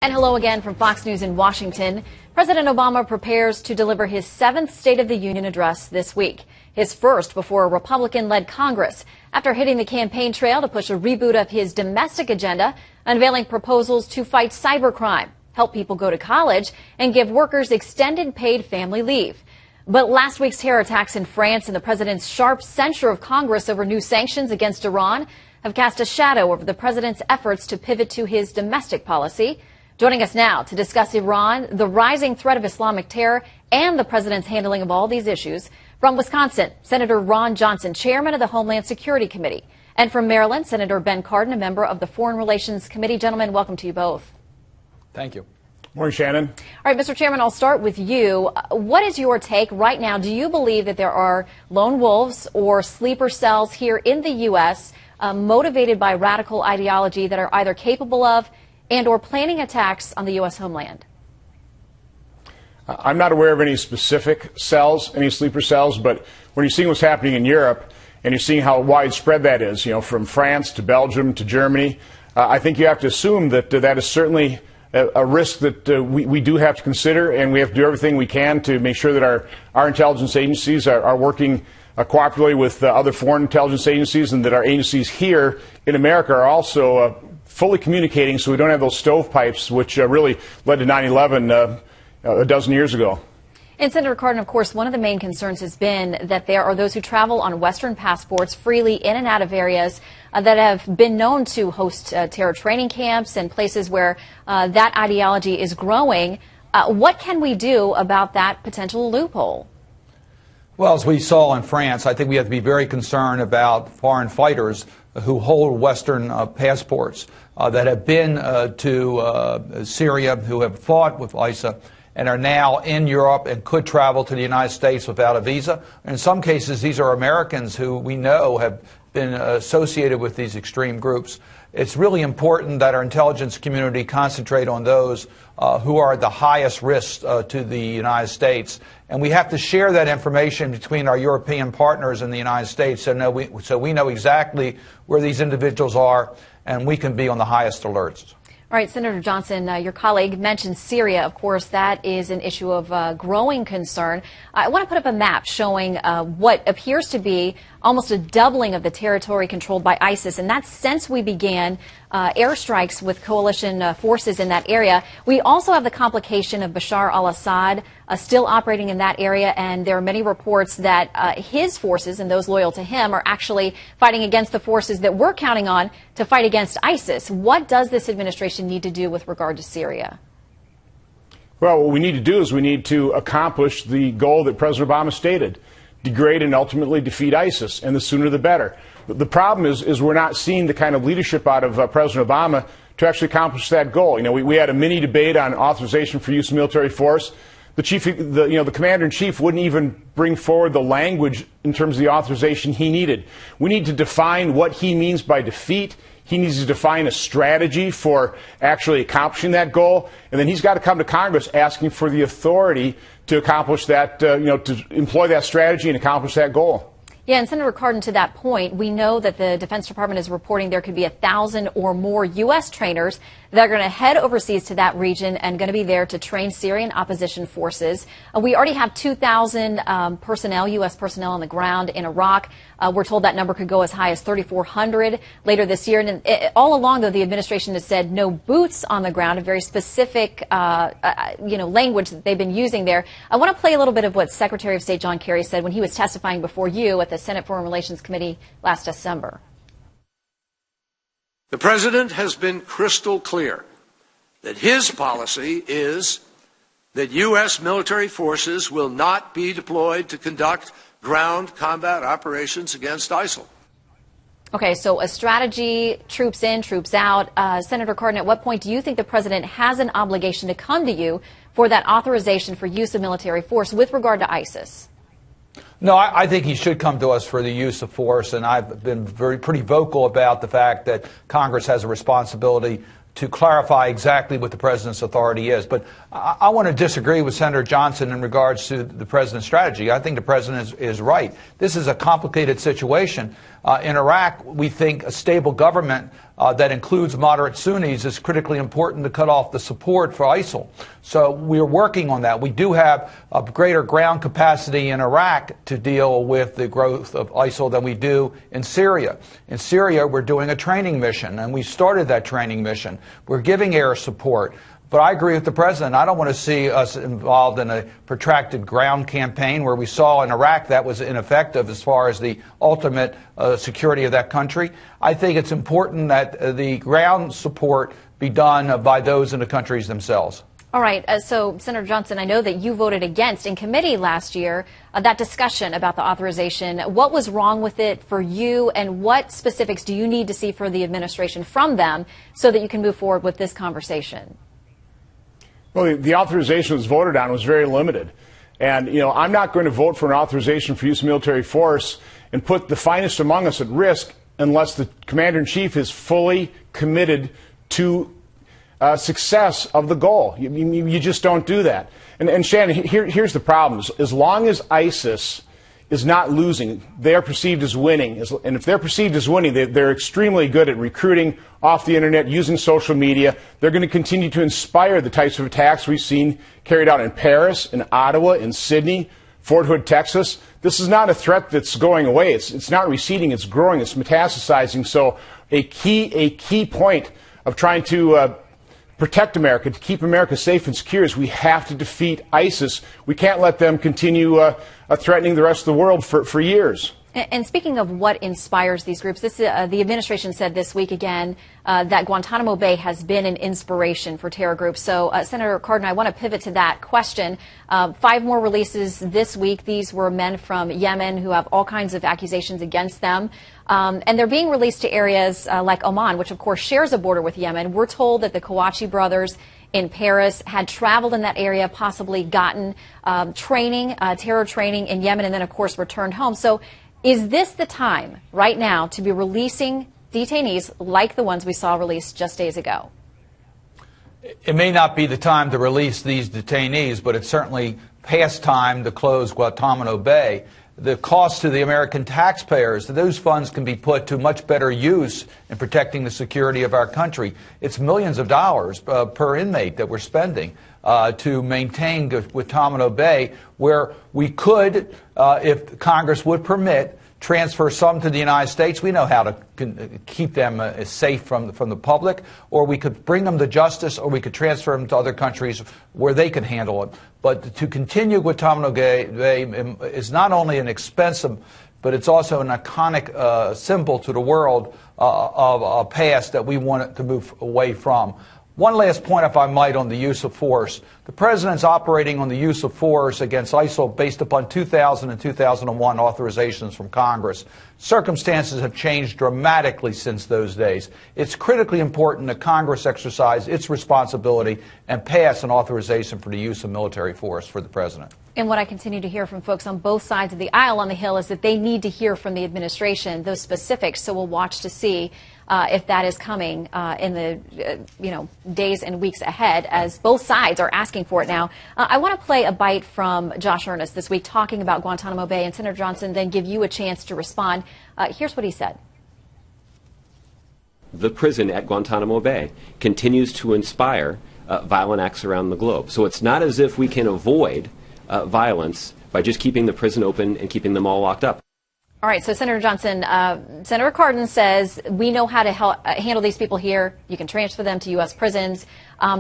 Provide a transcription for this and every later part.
And hello again from Fox News in Washington. President Obama prepares to deliver his 7th State of the Union address this week, his first before a Republican-led Congress, after hitting the campaign trail to push a reboot of his domestic agenda, unveiling proposals to fight cybercrime, help people go to college, and give workers extended paid family leave. But last week's terror attacks in France and the president's sharp censure of Congress over new sanctions against Iran have cast a shadow over the president's efforts to pivot to his domestic policy. Joining us now to discuss Iran, the rising threat of Islamic terror, and the president's handling of all these issues, from Wisconsin, Senator Ron Johnson, chairman of the Homeland Security Committee. And from Maryland, Senator Ben Cardin, a member of the Foreign Relations Committee. Gentlemen, welcome to you both. Thank you. Morning, Shannon. All right, Mr. Chairman, I'll start with you. What is your take right now? Do you believe that there are lone wolves or sleeper cells here in the U.S. Motivated by radical ideology that are either capable of and or planning attacks on the U.S. homeland? I'm not aware of any specific cells, any sleeper cells, but when you're seeing what's happening in Europe and you're seeing how widespread that is, from France to Belgium to Germany, I think you have to assume that that is certainly a risk that we do have to consider, and we have to do everything we can to make sure that our intelligence agencies are working cooperatively with other foreign intelligence agencies, and that our agencies here in America are also fully communicating so we don't have those stovepipes which really led to 9/11 a dozen years ago. And Senator Cardin, of course, one of the main concerns has been that there are those who travel on Western passports freely in and out of areas that have been known to host terror training camps and places where that ideology is growing. What can we do about that potential loophole? Well, as we saw in France, I think we have to be very concerned about foreign fighters who hold Western passports that have been to Syria, who have fought with ISIS, and are now in Europe and could travel to the United States without a visa. In some cases, these are Americans who we know have been associated with these extreme groups. It's really important that our intelligence community concentrate on those who are the highest risk to the United States. And we have to share that information between our European partners in the United States so we know exactly where these individuals are and we can be on the highest alerts. All right, Senator Johnson, your colleague mentioned Syria. Of course, that is an issue of growing concern. I want to put up a map showing what appears to be almost a doubling of the territory controlled by ISIS, and that's since we began airstrikes with coalition forces in that area. We also have the complication of Bashar al-Assad still operating in that area, and there are many reports that his forces and those loyal to him are actually fighting against the forces that we're counting on to fight against ISIS. What does this administration need to do with regard to Syria? Well, what we need to do is we need to accomplish the goal that President Obama stated: degrade and ultimately defeat ISIS, and the sooner the better. But the problem is we're not seeing the kind of leadership out of President Obama to actually accomplish that goal. We had a mini debate on authorization for use of military force. The commander-in-chief wouldn't even bring forward the language in terms of the authorization he needed. We need to define what he means by defeat. He needs to define a strategy for actually accomplishing that goal, and then he's got to come to Congress asking for the authority to accomplish that, to employ that strategy and accomplish that goal. Yeah, and Senator Cardin, to that point, we know that the Defense Department is reporting there could be 1,000 or more U.S. trainers that are going to head overseas to that region and going to be there to train Syrian opposition forces. We already have 2,000 personnel, U.S. personnel on the ground in Iraq. We're told that number could go as high as 3,400 later this year. And all along, though, the administration has said no boots on the ground, a very specific, language that they've been using there. I want to play a little bit of what Secretary of State John Kerry said when he was testifying before you at the Senate Foreign Relations Committee last December. The President has been crystal clear that his policy is that U.S. military forces will not be deployed to conduct ground combat operations against ISIL. Okay, so a strategy, troops in, troops out. Senator Cardin, at what point do you think the President has an obligation to come to you for that authorization for use of military force with regard to ISIS? No, I think he should come to us for the use of force, and I've been pretty vocal about the fact that Congress has a responsibility to clarify exactly what the President's authority is. But I want to disagree with Senator Johnson in regards to the President's strategy. I think the President is right. This is a complicated situation. In Iraq, we think a stable government that includes moderate Sunnis is critically important to cut off the support for ISIL. So we're working on that. We do have a greater ground capacity in Iraq to deal with the growth of ISIL than we do in Syria. In Syria, we're doing a training mission, and we started that training mission. We're giving air support. But I agree with the president. I don't want to see us involved in a protracted ground campaign where we saw in Iraq that was ineffective as far as the ultimate security of that country. I think it's important that the ground support be done by those in the countries themselves. All right. So, Senator Johnson, I know that you voted against in committee last year that discussion about the authorization. What was wrong with it for you, and what specifics do you need to see for the administration from them so that you can move forward with this conversation? Well, the authorization that was voted on was very limited. And, I'm not going to vote for an authorization for use of military force and put the finest among us at risk unless the commander-in-chief is fully committed to success of the goal. You just don't do that. And Shannon, here's the problem. As long as ISIS is not losing, they are perceived as winning. And if they're perceived as winning, they're extremely good at recruiting off the internet, using social media. They're going to continue to inspire the types of attacks we've seen carried out in Paris, in Ottawa, in Sydney, Fort Hood, Texas. This is not a threat that's going away. It's not receding, it's growing, it's metastasizing. So a key point of trying to protect America, to keep America safe and secure, is we have to defeat ISIS. We can't let them continue threatening the rest of the world for years. And speaking of what inspires these groups, the administration said this week again that Guantanamo Bay has been an inspiration for terror groups. So, Senator Cardin, I want to pivot to that question. 5 more releases this week. These were men from Yemen who have all kinds of accusations against them. And they're being released to areas like Oman, which, of course, shares a border with Yemen. We're told that the Kouachi brothers in Paris had traveled in that area, possibly gotten terror training in Yemen, and then, of course, returned home. So is this the time right now to be releasing detainees like the ones we saw released just days ago? It may not be the time to release these detainees, but it's certainly past time to close Guantanamo Bay. The cost to the American taxpayers, those funds can be put to much better use in protecting the security of our country. It's millions of dollars per inmate that we're spending to maintain Guantanamo Bay, where we could, if Congress would permit, transfer some to the United States. We know how to keep them safe from the public, or we could bring them to justice, or we could transfer them to other countries where they can handle it. But to continue Guantanamo Bay is not only an expensive, but it's also an iconic symbol to the world of a past that we want to move away from. One last point, if I might, on the use of force. The president's operating on the use of force against ISIL based upon 2000 and 2001 authorizations from Congress. Circumstances have changed dramatically since those days. It's critically important that Congress exercise its responsibility and pass an authorization for the use of military force for the president. And what I continue to hear from folks on both sides of the aisle on the Hill is that they need to hear from the administration those specifics. So we'll watch to see if that is coming in the days and weeks ahead, as both sides are asking for it now. I want to play a bite from Josh Earnest this week talking about Guantanamo Bay, and Senator Johnson then give you a chance to respond. Here's what he said. The prison at Guantanamo Bay continues to inspire violent acts around the globe. So it's not as if we can avoid violence by just keeping the prison open and keeping them all locked up. All right, so Senator Johnson, Senator Cardin says we know how to handle these people here. You can transfer them to U.S. prisons.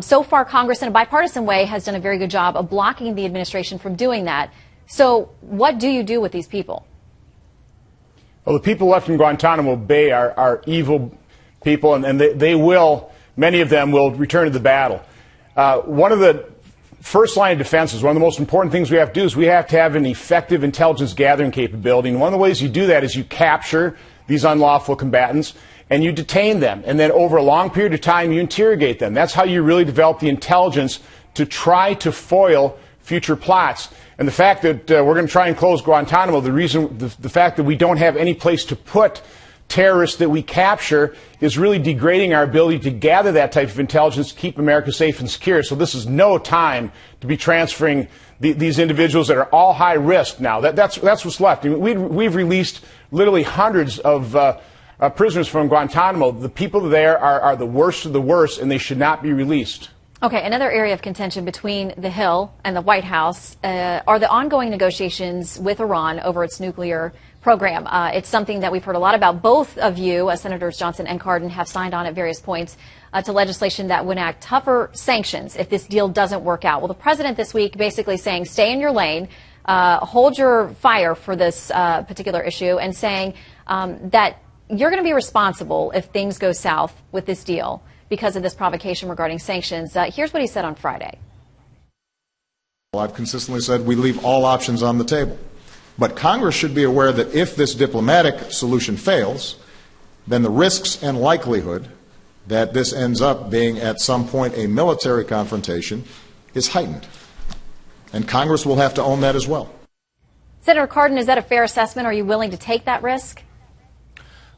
So far, Congress, in a bipartisan way, has done a very good job of blocking the administration from doing that. So what do you do with these people? Well, the people left in Guantanamo Bay are evil people, and many of them will return to the battle. One of the first line of defense is one of the most important things we have to do is we have to have an effective intelligence gathering capability. And one of the ways you do that is you capture these unlawful combatants and you detain them. And then over a long period of time, you interrogate them. That's how you really develop the intelligence to try to foil future plots. And the fact that we're going to try and close Guantanamo, the fact that we don't have any place to put terrorists that we capture is really degrading our ability to gather that type of intelligence to keep America safe and secure. So this is no time to be transferring these individuals that are all high risk now. That's what's left. I mean, we've released literally hundreds of prisoners from Guantanamo. The people there are the worst of the worst, and they should not be released. Okay, another area of contention between the Hill and the White House are the ongoing negotiations with Iran over its nuclear program. It's something that we've heard a lot about. Both of you, Senators Johnson and Cardin, have signed on at various points to legislation that would enact tougher sanctions if this deal doesn't work out. Well, the president this week basically saying stay in your lane, hold your fire for this particular issue, and saying that you're going to be responsible if things go south with this deal because of this provocation regarding sanctions. Here's what he said on Friday. Well, I've consistently said we leave all options on the table. But Congress should be aware that if this diplomatic solution fails, then the risks and likelihood that this ends up being at some point a military confrontation is heightened. And Congress will have to own that as well. Senator Cardin, is that a fair assessment? Are you willing to take that risk?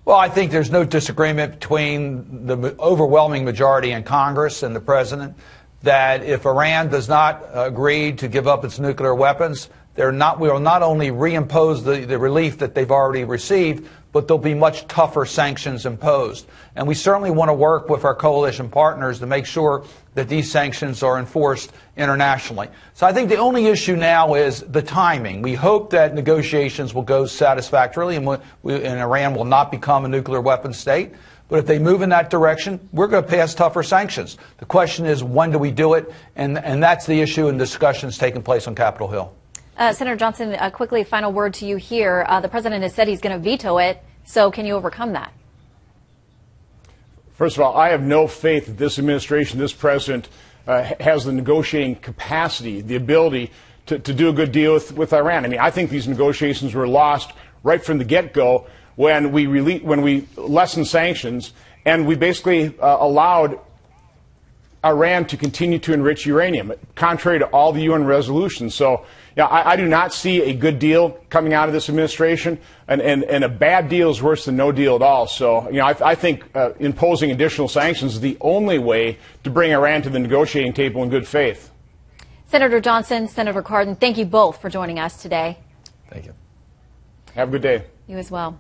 Well, I think there's no disagreement between the overwhelming majority in Congress and the president that if Iran does not agree to give up its nuclear weapons, we will not only reimpose the relief that they've already received, but there'll be much tougher sanctions imposed. And we certainly want to work with our coalition partners to make sure that these sanctions are enforced internationally. So I think the only issue now is the timing. We hope that negotiations will go satisfactorily and Iran will not become a nuclear weapons state. But if they move in that direction, we're going to pass tougher sanctions. The question is, when do we do it? And that's the issue and discussions taking place on Capitol Hill. Senator Johnson, quickly, final word to you here. The president has said he's going to veto it. So can you overcome that? First of all, I have no faith that this administration, this president, has the negotiating capacity, the ability to do a good deal with Iran. I mean, I think these negotiations were lost right from the get-go when we lessened sanctions and we basically allowed Iran to continue to enrich uranium, contrary to all the UN resolutions. So, yeah, I do not see a good deal coming out of this administration, and a bad deal is worse than no deal at all. So, you know, I think imposing additional sanctions is the only way to bring Iran to the negotiating table in good faith. Senator Johnson, Senator Cardin, thank you both for joining us today. Thank you. Have a good day. You as well.